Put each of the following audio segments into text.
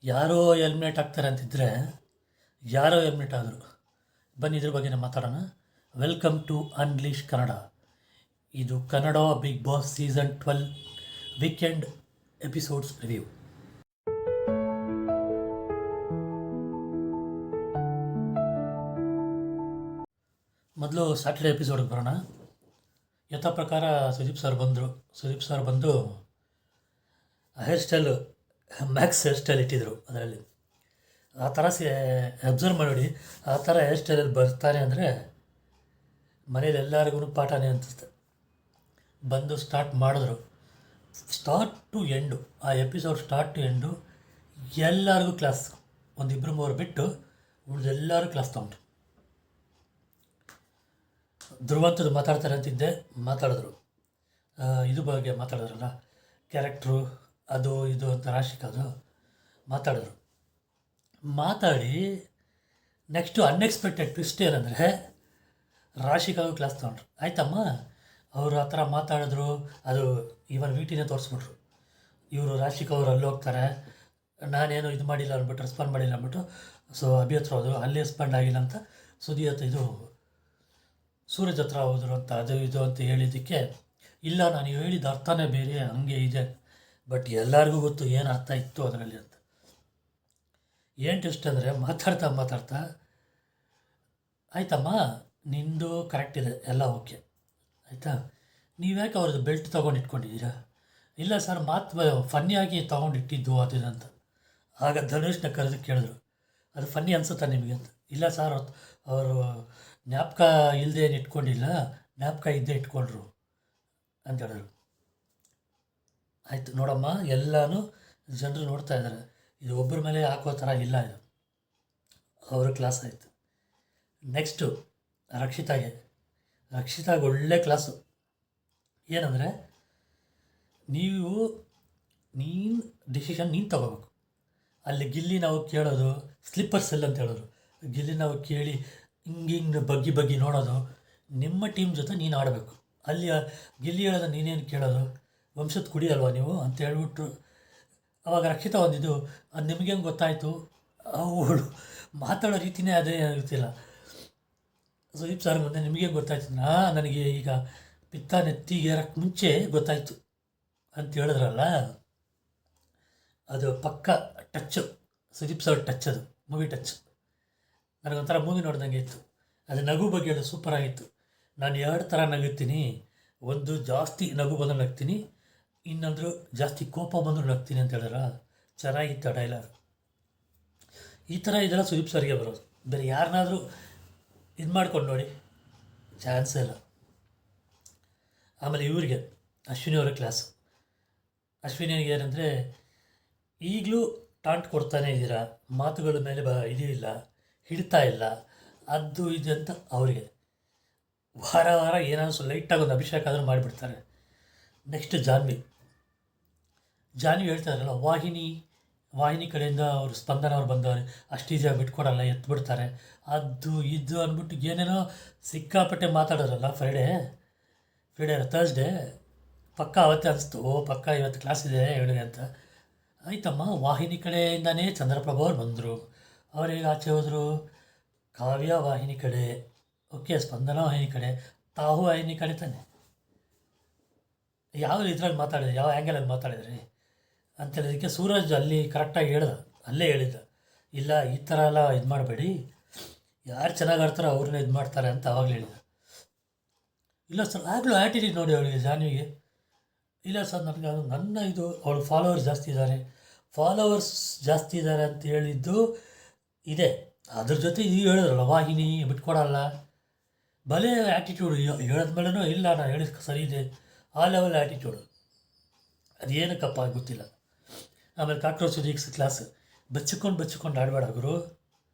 ಯಾರೋ ಎಲಿಮಿನೇಟ್ ಆಗ್ತಾರೆ ಅಂತಿದ್ದರೆ ಯಾರೋ ಎಲಿಮಿನೇಟ್ ಆದರು. ಬನ್ನಿ ಇದ್ರ ಬಗ್ಗೆ ಮಾತಾಡೋಣ. Welcome to unleash Kannada. ಇದು Kannada Bigg Boss season 12 weekend episodes review. ಮೊದಲು ಸ್ಯಾಟರ್ಡೆ ಎಪಿಸೋಡ್ಗೆ ಬರೋಣ. ಯಥಾ ಪ್ರಕಾರ ಸುದೀಪ್ ಸರ್ ಬಂದು hair style max hair style ಇಟ್ಟಿದ್ರು. ಅದರಲ್ಲಿ ಆ ಥರ ಅಬ್ಸರ್ವ್ ಮಾಡಿ, ಆ ಥರ ಹೇರ್ ಸ್ಟೈಲಲ್ಲಿ ಬರ್ತಾನೆ ಅಂದರೆ ಮನೇಲಿ ಎಲ್ಲರಿಗೂ ಪಾಠನೇ ಅನಿಸುತ್ತೆ. ಬಂದು ಸ್ಟಾರ್ಟ್ ಮಾಡಿದ್ರು. ಸ್ಟಾರ್ಟ್ ಟು ಎಂಡು, ಆ ಎಪಿಸೋಡ್ ಸ್ಟಾರ್ಟ್ ಟು ಎಂಡು ಎಲ್ಲರಿಗೂ ಕ್ಲಾಸ್. ಒಂದಿಬ್ಬರು ಮೂರು ಬಿಟ್ಟು ಉಳಿದೆಲ್ಲರೂ ಕ್ಲಾಸ್ ತೊಗೊಂಡ್ರು. ಧ್ರುವಂತದ್ದು ಮಾತಾಡ್ತಾರೆ ಅಂತಿದ್ದೆ, ಮಾತಾಡಿದ್ರು. ಇದು ಬಗ್ಗೆ ಮಾತಾಡಿದ್ರಲ್ಲ, ಕ್ಯಾರೆಕ್ಟ್ರು ಅದು ಇದು ಅಂತ ರಾಶಿಕಾದು ಮಾತಾಡಿದ್ರು. ಮಾತಾಡಿ ನೆಕ್ಸ್ಟು ಅನ್ಎಕ್ಸ್ಪೆಕ್ಟೆಡ್ ಟ್ವಿಸ್ಟ್ ಏನಂದರೆ ರಾಶಿಕಾಗೂ ಕ್ಲಾಸ್ ತೊಗೊಂಡ್ರು. ಆಯ್ತಮ್ಮ, ಅವರು ಆ ಥರ ಮಾತಾಡಿದ್ರು. ಅದು ಇವನ್ ವೀಟಿನೇ ತೋರಿಸ್ಬಿಟ್ರು. ಇವರು ರಾಶಿಕಾ ಅವರು ಅಲ್ಲಿ ಹೋಗ್ತಾರೆ, ನಾನೇನು ಇದು ಮಾಡಿಲ್ಲ ಅಂದ್ಬಿಟ್ಟು, ರೆಸ್ಪಾಂಡ್ ಮಾಡಿಲ್ಲ ಅಂದ್ಬಿಟ್ಟು. ಸೊ ಅಭಿ ಹತ್ರ ಹೋದ್ರು, ಅಲ್ಲಿ ರೆಸ್ಪಾಂಡ್ ಆಗಿಲ್ಲ ಅಂತ ಸುದಿ ಹತ್ರ ಇದು ಸೂರಜ್ ಹತ್ರ ಹೋದ್ರು ಅಂತ ಅದು ಇದು ಅಂತ ಹೇಳಿದ್ದಕ್ಕೆ, ಇಲ್ಲ ನಾನು ಹೇಳಿದ ಅರ್ಥನೇ ಬೇರೆ, ಹಂಗೆ ಇದೆ, ಬಟ್ ಎಲ್ಲರಿಗೂ ಗೊತ್ತು ಏನು ಅರ್ಥ ಇತ್ತು ಅದರಲ್ಲಿ ಅಂತ. ಏನು ಟೆಸ್ಟ್ ಅಂದರೆ ಮಾತಾಡ್ತಾ ಆಯ್ತಮ್ಮ ನಿಂದು ಕರೆಕ್ಟ್ ಇದೆ, ಎಲ್ಲ ಓಕೆ ಆಯಿತಾ, ನೀವ್ಯಾಕೆ ಅವ್ರದ್ದು ಬೆಲ್ಟ್ ತೊಗೊಂಡು ಇಟ್ಕೊಂಡಿದ್ದೀರಾ? ಇಲ್ಲ ಸರ್, ಫನ್ನಿಯಾಗಿ ತೊಗೊಂಡಿಟ್ಟಿದ್ದು ಅದಿದೆ ಅಂತ. ಆಗ ಧನುಷ್ನ ಕರೆದು ಕೇಳಿದ್ರು, ಅದು ಫನ್ನಿ ಅನಿಸುತ್ತಾ ನಿಮಗೆ ಅಂತ. ಇಲ್ಲ ಸರ್, ಅವರು ಜ್ಞಾಪಕ ಇಲ್ಲದೆ ಏನು ಇಟ್ಕೊಂಡಿಲ್ಲ, ಜ್ಞಾಪಕ ಇದ್ದೇ ಇಟ್ಕೊಂಡ್ರು ಅಂತ ಹೇಳಿದ್ರು. ಆಯಿತು ನೋಡಮ್ಮ, ಎಲ್ಲನೂ ಜನರು ನೋಡ್ತಾ ಇದ್ದಾರೆ, ಇದು ಒಬ್ಬರ ಮೇಲೆ ಹಾಕೋ ಥರ ಇಲ್ಲ, ಇದು ಅವರ ಕ್ಲಾಸ್ ಆಯಿತು. ನೆಕ್ಸ್ಟು ರಕ್ಷಿತಾಗೆ ಒಳ್ಳೆ ಕ್ಲಾಸು. ಏನಂದರೆ, ನೀನು ಡಿಸಿಷನ್ ನೀನು ತಗೋಬೇಕು. ಅಲ್ಲಿ ಗಿಲ್ಲಿ ನಾವು ಕೇಳೋದು ಸ್ಲಿಪ್ಪರ್ಸ್ ಎಲ್ಲ ಅಂತ ಹೇಳೋರು, ಗಿಲ್ಲಿ ನಾವು ಕೇಳಿ ಹಿಂಗೆ ಬಗ್ಗಿ ನೋಡೋದು, ನಿಮ್ಮ ಟೀಮ್ ಜೊತೆ ನೀನು ಆಡಬೇಕು. ಅಲ್ಲಿ ಗಿಲ್ಲಿ ಹೇಳೋದು ನೀನೇನು ಕೇಳೋದು, ವಂಶದ ಕುಡಿ ಅಲ್ವಾ ನೀವು ಅಂತ ಹೇಳ್ಬಿಟ್ರು. ಅವಾಗ ರಕ್ಷಿತಾ ಒಂದಿದ್ದು, ಅದು ನಿಮಗೆ ಹೆಂಗೆ ಗೊತ್ತಾಯಿತು? ಅವಳು ಮಾತಾಡೋ ರೀತಿಯೇ ಅದೇ ಇರ್ತಿಲ್ಲ. ಸುದೀಪ್ ಸರ್ ಮುಂದೆ ನಿಮಗೆ ಗೊತ್ತಾಯ್ತು, ನನಗೆ ಈಗ ಪಿತ್ತ ನೆತ್ತಿಗೇರಕ್ಕೆ ಮುಂಚೆ ಗೊತ್ತಾಯಿತು ಅಂತ ಹೇಳಿದ್ರಲ್ಲ, ಅದು ಪಕ್ಕ ಟಚ್ಚು, ಸುದೀಪ್ ಸರ್ ಟಚ್, ಅದು ಮೂವಿ ಟಚ್. ನನಗೊಂಥರ ಮೂವಿ ನೋಡ್ದಂಗೆ ಇತ್ತು. ಅದು ನಗು ಬಗ್ಗೆ ಅದು ಸೂಪರಾಗಿತ್ತು. ನಾನು 2 ಥರ ನಗುತ್ತೀನಿ, ಒಂದು ಜಾಸ್ತಿ ನಗು ಬಂದರೂ ನಗ್ತೀನಿ, ಇನ್ನೊಂದು ಜಾಸ್ತಿ ಕೋಪ ಬಂದರೂ ನಗ್ತೀನಿ ಅಂತ ಹೇಳಿದ್ರ. ಚೆನ್ನಾಗಿತ್ತು ಆ ಡೈಲಾಗ್. ಈ ಥರ ಇದೆಲ್ಲ ಸುದೀಪ್ ಸರ್ಗೆ ಬರೋದು. ಬೇರೆ ಯಾರನ್ನಾದರೂ ಇದು ಮಾಡ್ಕೊಂಡು ನೋಡಿ, ಚಾನ್ಸೇ ಇಲ್ಲ. ಆಮೇಲೆ ಇವರಿಗೆ ಅಶ್ವಿನಿ ಅವರ ಕ್ಲಾಸು. ಅಶ್ವಿನಿಗೆ ಏನಂದರೆ, ಈಗಲೂ ಟಾಂಟ್ ಕೊಡ್ತಾನೆ ಇದ್ದೀರಾ, ಮಾತುಗಳ ಮೇಲೆ ಇದೂ ಇಲ್ಲ, ಹಿಡ್ತಾ ಇಲ್ಲ, ಅದು ಇದು ಅಂತ ಅವರಿಗೆ ವಾರ ಏನಾದರೂ ಲೈಟಾಗಿ ಒಂದು ಅಭಿಷೇಕ ಆದರೂ ಮಾಡಿಬಿಡ್ತಾರೆ. ನೆಕ್ಸ್ಟ್ ಜಾನ್ವಿ ಹೇಳ್ತಾರಲ್ಲ, ವಾಹಿನಿ ಕಡೆಯಿಂದ ಅವರು ಸ್ಪಂದನ ಅವ್ರು ಬಂದವರು ಅಷ್ಟು ಈಸಿಯಾಗಿ ಬಿಟ್ಕೊಡಲ್ಲ, ಎತ್ಬಿಡ್ತಾರೆ, ಅದು ಇದು ಅಂದ್ಬಿಟ್ಟು ಏನೇನೋ ಸಿಕ್ಕಾಪಟ್ಟೆ ಮಾತಾಡೋರಲ್ಲ. ಫ್ರೈಡೇ ಥರ್ಸ್ಡೇ ಪಕ್ಕ ಅವತ್ತೇ ಅನಿಸ್ತು, ಪಕ್ಕ ಇವತ್ತು ಕ್ಲಾಸ್ ಇದೆ ಹೇಳಿದೆ ಅಂತ. ಆಯ್ತಮ್ಮ, ವಾಹಿನಿ ಕಡೆಯಿಂದನೇ ಚಂದ್ರಪ್ರಭು ಅವ್ರು ಬಂದರು, ಅವರಿಗೆ ಆಚೆ ಹೋದರು. ಕಾವ್ಯ ವಾಹಿನಿ ಕಡೆ, ಓಕೆ, ಸ್ಪಂದನ ವಾಹಿನಿ ಕಡೆ, ತಾವು ವಾಹಿನಿ ಕಡೆ ತಾನೆ. ಯಾವ ಇದ್ರಲ್ಲಿ ಮಾತಾಡಿದೆ, ಯಾವ ಆ್ಯಂಗಲಲ್ಲಿ ಮಾತಾಡಿದ್ರಿ ಅಂತ ಹೇಳಿದಕ್ಕೆ ಸೂರಜ್ ಅಲ್ಲಿ ಕರೆಕ್ಟಾಗಿ ಅಲ್ಲೇ ಹೇಳಿದ್ದ, ಇಲ್ಲ ಈ ಥರ ಎಲ್ಲ ಇದು ಮಾಡಬೇಡಿ, ಯಾರು ಚೆನ್ನಾಗಿ ಆಡ್ತಾರೋ ಅವ್ರನ್ನ ಇದು ಮಾಡ್ತಾರೆ ಅಂತ ಆವಾಗಲೇ ಹೇಳಿದ. ಇಲ್ಲ ಸರ್, ಆಗಲೂ ಆ್ಯಟಿಟ್ಯೂಡ್ ನೋಡಿ ಅವಳಿಗೆ, ಜಾನ್ವಿಗೆ. ಇಲ್ಲ ಸರ್, ನನಗೆ ನನ್ನ ಇದು ಅವಳು ಫಾಲೋವರ್ಸ್ ಜಾಸ್ತಿ ಇದ್ದಾರೆ ಅಂತ ಹೇಳಿದ್ದು ಇದೆ. ಅದ್ರ ಜೊತೆ ಇದು ಹೇಳಿದ್ರಲ್ಲ, ವಾಹಿನಿ ಬಿಟ್ಕೊಡಲ್ಲ, ಭಲೇ ಆ್ಯಟಿಟ್ಯೂಡು. ಹೇಳಿದ್ಮೇಲೆನೂ ಇಲ್ಲ ನಾನು ಹೇಳಿದ ಸರಿ ಇದೆ, ಆ ಲೆವೆಲ್ ಆ್ಯಟಿಟ್ಯೂಡು. ಅದೇನಕ್ಕಪ್ಪ ಗೊತ್ತಿಲ್ಲ. ಆಮೇಲೆ ಕಾಕ್ರೋಚ್ ಸುದೀಕ್ಸ್ ಕ್ಲಾಸ್, ಬಚ್ಚಿಕೊಂಡು ಆಡಬೇಡ ಗುರು,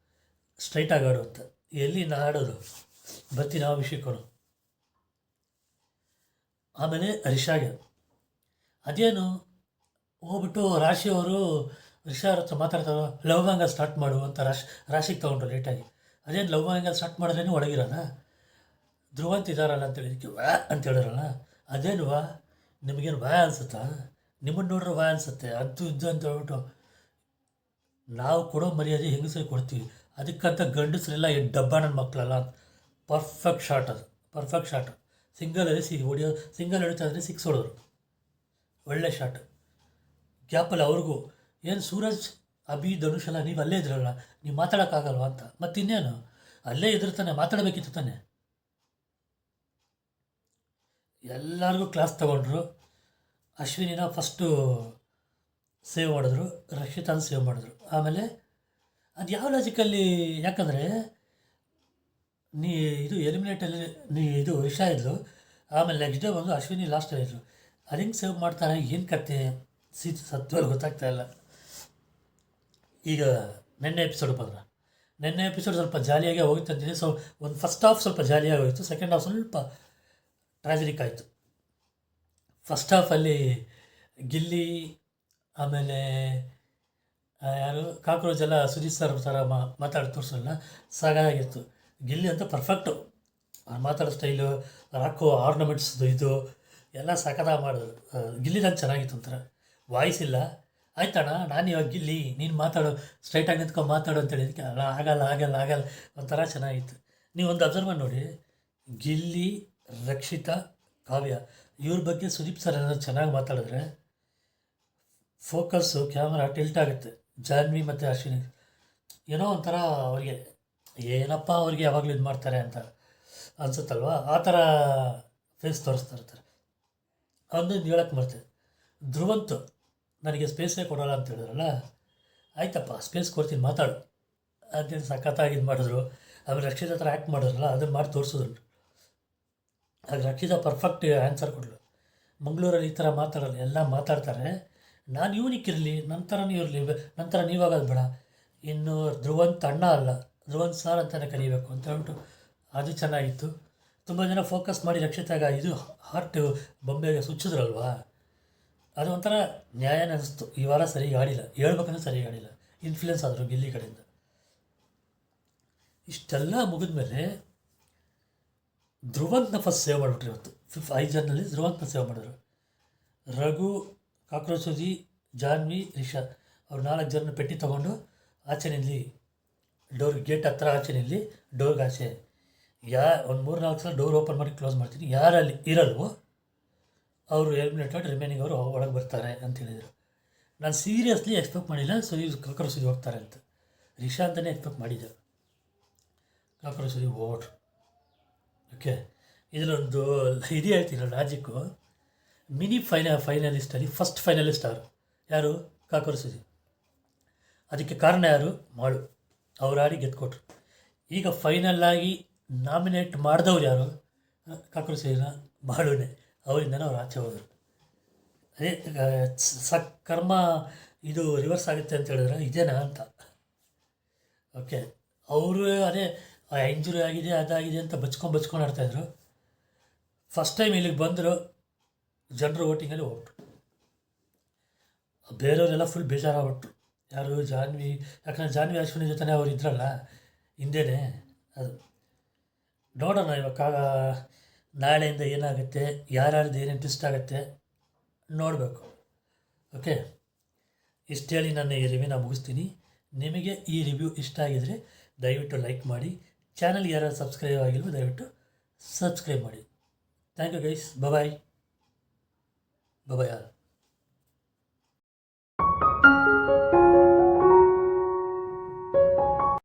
ಸ್ಟ್ರೈಟಾಗಿ ಆಡು ಅಂತ. ಎಲ್ಲಿ ನಾ ಆಡೋದು, ಬರ್ತೀನಿ ಆ ವಿಷಯಕ್ಕೂ. ಆಮೇಲೆ ರಿಷಾಗೆ ಅದೇನು ಹೋಗ್ಬಿಟ್ಟು ರಾಶಿಯವರು ರಿಷಾ ಹತ್ರ ಮಾತಾಡ್ತಾರೋ, ಲವಂಗ ಸ್ಟಾರ್ಟ್ ಮಾಡು ಅಂತ ರಾಶಿಗೆ ತೊಗೊಂಡ್ರು ಲೇಟಾಗಿ. ಅದೇನು ಲವಂಗ ಸ್ಟಾರ್ಟ್ ಮಾಡಿದ್ರೇನು ಒಳಗಿರೋಣ, ಧ್ರುವಂತ ಇದ್ದಾರಲ್ಲ ಅಂತೇಳಿದಕ್ಕೆ ವ್ಯಾ ಅಂತ ಹೇಳಿರಲ್ಲ, ಅದೇನು ನಿಮಗೇನು ವ್ಯಾ ಅನಿಸುತ್ತಾ? ನಿಮ್ಮನ್ನು ನೋಡ್ರೆ ವ್ಯಾ ಅನಿಸುತ್ತೆ, ಅದು ಇದು ಅಂತ ಹೇಳ್ಬಿಟ್ಟು ನಾವು ಕೊಡೋ ಮರ್ಯಾದೆ ಹೆಂಗಸರಿಗೆ ಕೊಡ್ತೀವಿ, ಅದಕ್ಕಂತ ಗಂಡಸರೆಲ್ಲ ಡಬ್ಬ ನನ್ನ ಮಕ್ಕಳಲ್ಲ. ಪರ್ಫೆಕ್ಟ್ ಶಾಟ್ ಅದು, ಪರ್ಫೆಕ್ಟ್ ಶಾಟ್. ಸಿಂಗಲಲ್ಲಿ ಹೊಡಿಯೋ, ಸಿಂಗಲ್ ಹೊಡಿತಾ ಇದ್ರೆ ಸಿಕ್ಸ್ ಹೊಡೆದ್ರು, ಒಳ್ಳೆ ಶಾಟ್. ಗ್ಯಾಪಲ್ಲಿ ಅವ್ರಿಗೂ ಏನು ಸೂರಜ್, ಅಭಿ, ಧನುಷ್ ಎಲ್ಲ ನೀವು ಅಲ್ಲೇ ಇದ್ರಲ್ಲ, ನೀವು ಮಾತಾಡೋಕ್ಕಾಗಲ್ವ ಅಂತ. ಮತ್ತಿನ್ನೇನು, ಅಲ್ಲೇ ಇದ್ರೆ ತಾನೆ ಮಾತಾಡಬೇಕಿತ್ತು ತಾನೆ. ಎಲ್ಲರಿಗೂ ಕ್ಲಾಸ್ ತಗೊಂಡ್ರು. ಅಶ್ವಿನಿನ ಫಸ್ಟು ಸೇವ್ ಮಾಡಿದ್ರು, ರಕ್ಷಿತಾನ ಸೇವ್ ಮಾಡಿದ್ರು. ಆಮೇಲೆ ಅದು ಯಾವ ಲಾಜಿಕಲ್ಲಿ, ಯಾಕಂದರೆ ಇದು ಎಲಿಮಿನೇಟಲ್ಲಿ ಇದು ರಿಷಾ ಇದ್ಲು, ಆಮೇಲೆ ನೆಕ್ಸ್ಟ್ ಡೇ ಬಂದು ಅಶ್ವಿನಿ ಲಾಸ್ಟಲ್ಲಿ ಇದ್ರು. ಅದು ಹೆಂಗೆ ಸೇವ್ ಮಾಡ್ತಾರೆ, ಏನು ಕತೆ ಸತ್ವಲ್ಲಿ ಗೊತ್ತಾಗ್ತಾ ಇಲ್ಲ. ಈಗ ನೆನ್ನೆ ಎಪಿಸೋಡ್ ಬಂದ್ರೆ, ನೆನ್ನೆ ಎಪಿಸೋಡ್ ಸ್ವಲ್ಪ ಜಾಲಿಯಾಗಿ ಹೋಗಿತ್ತು ಅಂತಿದೆ. ಸೊ ಒಂದು ಫಸ್ಟ್ ಹಾಫ್ ಸ್ವಲ್ಪ ಜಾಲಿಯಾಗಿ ಹೋಯಿತು, ಸೆಕೆಂಡ್ ಹಾಫ್ ಸ್ವಲ್ಪ ಟ್ರಾಜಿಡಿಕ್ ಆಯಿತು. ಫಸ್ಟ್ ಹಾಫಲ್ಲಿ ಗಿಲ್ಲಿ ಆಮೇಲೆ ಯಾರು ಕಾಕ್ರೋಚ್ ಎಲ್ಲ ಸುಜಿತ್ ಸರ್ ಥರ ಮಾತಾಡಿ ತೋರಿಸಲ್ಲ, ಸಾಕಾಗಿತ್ತು. ಗಿಲ್ಲಿ ಅಂತ ಪರ್ಫೆಕ್ಟು, ಮಾತಾಡೋ ಸ್ಟೈಲು, ಹಾಕೋ ಆರ್ನಮೆಂಟ್ಸ್ದು ಇದು ಎಲ್ಲ ಸಖತ್ತಾಗಿ ಮಾಡಿದ್ರು. ಗಿಲ್ಲಿ ನಂಗೆ ಚೆನ್ನಾಗಿತ್ತು, ಒಂಥರ ವಾಯ್ಸ್ ಇಲ್ಲ. ಆಯ್ತಣ್ಣ, ನಾನು ಇವಾಗ ಗಿಲ್ಲಿ, ನೀನು ಮಾತಾಡೋ ಸ್ಟ್ರೈಟಾಗಿ ನಿಂತ್ಕೊಂಡು ಮಾತಾಡು ಅಂತ ಹೇಳಿದಕ್ಕೆ ಅಲ್ಲ, ಆಗಲ್ಲ ಒಂಥರ ಚೆನ್ನಾಗಿತ್ತು. ನೀವು ಒಂದು ಅಬ್ಸರ್ವ್ ಮಾಡಿ ನೋಡಿ, ಗಿಲ್ಲಿ, ರಕ್ಷಿತಾ, ಕಾವ್ಯ ಇವ್ರ ಬಗ್ಗೆ ಸುದೀಪ್ ಸರ್ ಏನಾದ್ರು ಚೆನ್ನಾಗಿ ಮಾತಾಡಿದ್ರೆ ಫೋಕಸ್ಸು ಕ್ಯಾಮ್ರಾ ಟಿಲ್ಟ್ ಆಗುತ್ತೆ. ಜಾನ್ವಿ ಮತ್ತು ಅಶ್ವಿನಿ ಏನೋ ಒಂಥರ ಅವ್ರಿಗೆ ಏನಪ್ಪ ಅವ್ರಿಗೆ ಯಾವಾಗಲೂ ಇದು ಮಾಡ್ತಾರೆ ಅಂತ ಅನ್ಸುತ್ತಲ್ವ, ಆ ಥರ ಫೇಸ್ ತೋರಿಸ್ತಾ ಇರ್ತಾರೆ. ಅದೊಂದು ಹೇಳಕ್ಕೆ ಬರ್ತದೆ. ಧ್ರುವಂತು ನನಗೆ ಸ್ಪೇಸೇ ಕೊಡೋಲ್ಲ ಅಂತ ಹೇಳಿದ್ರಲ್ಲ, ಆಯ್ತಪ್ಪ ಸ್ಪೇಸ್ ಕೊಡ್ತೀನಿ ಮಾತಾಡು ಅಂತೇಳಿ ಸಖತ್ತಾಗಿ ಇದು ಮಾಡಿದ್ರು. ಆಮೇಲೆ ರಕ್ಷಿತ ಹತ್ರ ಆ್ಯಕ್ಟ್ ಮಾಡಿದ್ರಲ್ಲ, ಅದನ್ನು ಮಾಡಿ ತೋರಿಸಿದ್ರು. ಆಗ ರಕ್ಷಿತ ಪರ್ಫೆಕ್ಟ್ ಆನ್ಸರ್ ಕೊಡಲು. ಮಂಗಳೂರಲ್ಲಿ ಈ ಥರ ಮಾತಾಡೋಲ್ಲ, ಎಲ್ಲ ಮಾತಾಡ್ತಾರೆ. ನಾನು ಇವನಿಕ್ಕಿರಲಿ, ನಂತರನೇ ಇರಲಿ, ನಂತರ ನೀವಾಗೋದು ಬೇಡ, ಇನ್ನು ಧ್ರುವಂತ್ ಅಣ್ಣ ಅಲ್ಲ, ಧ್ರುವಂತ್ ಸಾರ್ ಅಂತಲೇ ಕರೀಬೇಕು ಅಂತ ಹೇಳ್ಬಿಟ್ಟು ಅದು ಚೆನ್ನಾಗಿತ್ತು. ತುಂಬ ಜನ ಫೋಕಸ್ ಮಾಡಿ ರಕ್ಷಿತಾಗ ಇದು ಹಾರ್ಟ್ ಬೊಂಬೆಗೆ ಸುಚ್ಚಿದ್ರಲ್ವಾ, ಅದು ಒಂಥರ ನ್ಯಾಯನೇ ಅನಿಸ್ತು. ಈ ವಾರ ಸರಿಯಾಗಿ ಆಡಿಲ್ಲ, ಹೇಳ್ಬೇಕಂದ್ರೆ ಸರಿಯಾಗಿ ಆಡಿಲ್ಲ, ಇನ್ಫ್ಲುಯೆನ್ಸ್ ಆದರು ಗಿಲ್ಲಿ ಕಡೆಯಿಂದ. ಇಷ್ಟೆಲ್ಲ ಮುಗಿದ ಮೇಲೆ ಧ್ರುವಂತನ ಫಸ್ಟ್ ಸೇವ್ ಮಾಡಿಬಿಟ್ರು. ಇವತ್ತು 5 ಜನರಲ್ಲಿ ಧ್ರುವಂತನ ಸೇವ್ ಮಾಡಿದ್ರು. ರಘು, ಕಾಕ್ರೋಚ್ ಸುಜಿ, ಜಾನ್ವಿ, ರಿಷಾ ಅವ್ರು 4 ಜನ ಪೆಟ್ಟಿ ತೊಗೊಂಡು ಆಚೆ ನಿಲ್ಲಿ, ಡೋರ್ ಗೇಟ್ ಹತ್ರ ಆಚೆ ನಿಲ್ಲಿ, ಡೋರ್ಗೆ ಆಚೆ ಒಂದು 3-4 ಸಲ ಡೋರ್ ಓಪನ್ ಮಾಡಿ ಕ್ಲೋಸ್ ಮಾಡ್ತೀನಿ, ಯಾರಲ್ಲಿ ಇರಲ್ವೋ ಅವರು ಎಲಿಮಿನೇಟೆಡ್, ರಿಮೈನಿಂಗ್ ಅವರು ಒಳಗೆ ಬರ್ತಾರೆ ಅಂತ ಹೇಳಿದರು. ನಾನು ಸೀರಿಯಸ್ಲಿ ಎಕ್ಸ್ಪೆಕ್ಟ್ ಮಾಡಿಲ್ಲ ಕಾಕ್ರೋಚ್ ಸುಜಿ ಹೋಗ್ತಾರೆ ಅಂತ. ರಿಷಾ ಅಂತಲೇ ಎಕ್ಸ್ಪೆಕ್ಟ್ ಮಾಡಿದ್ದೆ, ಕಾಕ್ರೋಚ್ ಸುಜಿ ಓಡ್ರು. ಓಕೆ, ಇದರೊಂದು ಇದು ಹೇಳ್ತೀನಿ ಲಾಜಿಕ್ಕು. ಮಿನಿ ಫೈನಲಿಸ್ಟಲ್ಲಿ ಫಸ್ಟ್ ಫೈನಲಿಸ್ಟ್ ಯಾರು? ಕಾಕ್ರೋಚ್ ಸುಜಿ. ಅದಕ್ಕೆ ಕಾರಣ ಯಾರು? ಮಾಳು. ಅವ್ರು ಆಡಿ ಗೆದ್ಕೊಟ್ರು. ಈಗ ಫೈನಲ್ಲಾಗಿ ನಾಮಿನೇಟ್ ಮಾಡಿದವ್ರು ಯಾರು? ಕಾಕ್ರೋಚ್ ಸುಜಿನ, ಮಾಳುನೇ. ಅವರಿಂದನೇ ಅವ್ರು ಆಚೆ ಹೋದರು. ಅದೇ ಕರ್ಮ ಇದು ರಿವರ್ಸ್ ಆಗುತ್ತೆ ಅಂತ ಹೇಳಿದ್ರೆ ಇದೇನಾ ಅಂತ. ಓಕೆ, ಅವರು ಅದೇ ಇಂಜುರಿ ಆಗಿದೆ ಅದಾಗಿದೆ ಅಂತ ಬಚ್ಕೊಂಡು ಆಡ್ತಾಯಿದ್ರು. ಫಸ್ಟ್ ಟೈಮ್ ಇಲ್ಲಿಗೆ ಬಂದರು, ಜನರು ವೋಟಿಂಗಲ್ಲಿ ಹೋಗ್ಬಿಟ್ರು. ಬೇರೆಯವರೆಲ್ಲ ಫುಲ್ ಬೇಜಾರಾಗ್ಬಿಟ್ರು. ಯಾರು? ಜಾನ್ವಿ. ಯಾಕಂದರೆ ಜಾನ್ವಿ ಅಶ್ವಿನಿ ಜೊತೆ ಅವ್ರು ಇದ್ರಲ್ಲ ಹಿಂದೆಯೇ. ಅದು ನೋಡೋಣ ಇವಾಗ ನಾಳೆಯಿಂದ ಏನಾಗುತ್ತೆ, ಯಾರ್ಯಾರ್ದು ಏನೇನು ಟ್ವಿಸ್ಟ್ ಆಗುತ್ತೆ ನೋಡಬೇಕು. ಓಕೆ, ಇಷ್ಟು ಹೇಳಿ ನಾನು ಈ ರಿವ್ಯೂನ ಮುಗಿಸ್ತೀನಿ. ನಿಮಗೆ ಈ ರಿವ್ಯೂ ಇಷ್ಟ ಆಗಿದರೆ ದಯವಿಟ್ಟು ಲೈಕ್ ಮಾಡಿ. ಚಾನಲ್ಗೆ ಯಾರು ಸಬ್ಸ್ಕ್ರೈಬ್ ಆಗಿಲ್ವೋ ದಯವಿಟ್ಟು ಸಬ್ಸ್ಕ್ರೈಬ್ ಮಾಡಿ. Thank you guys. ಬಾಯ್.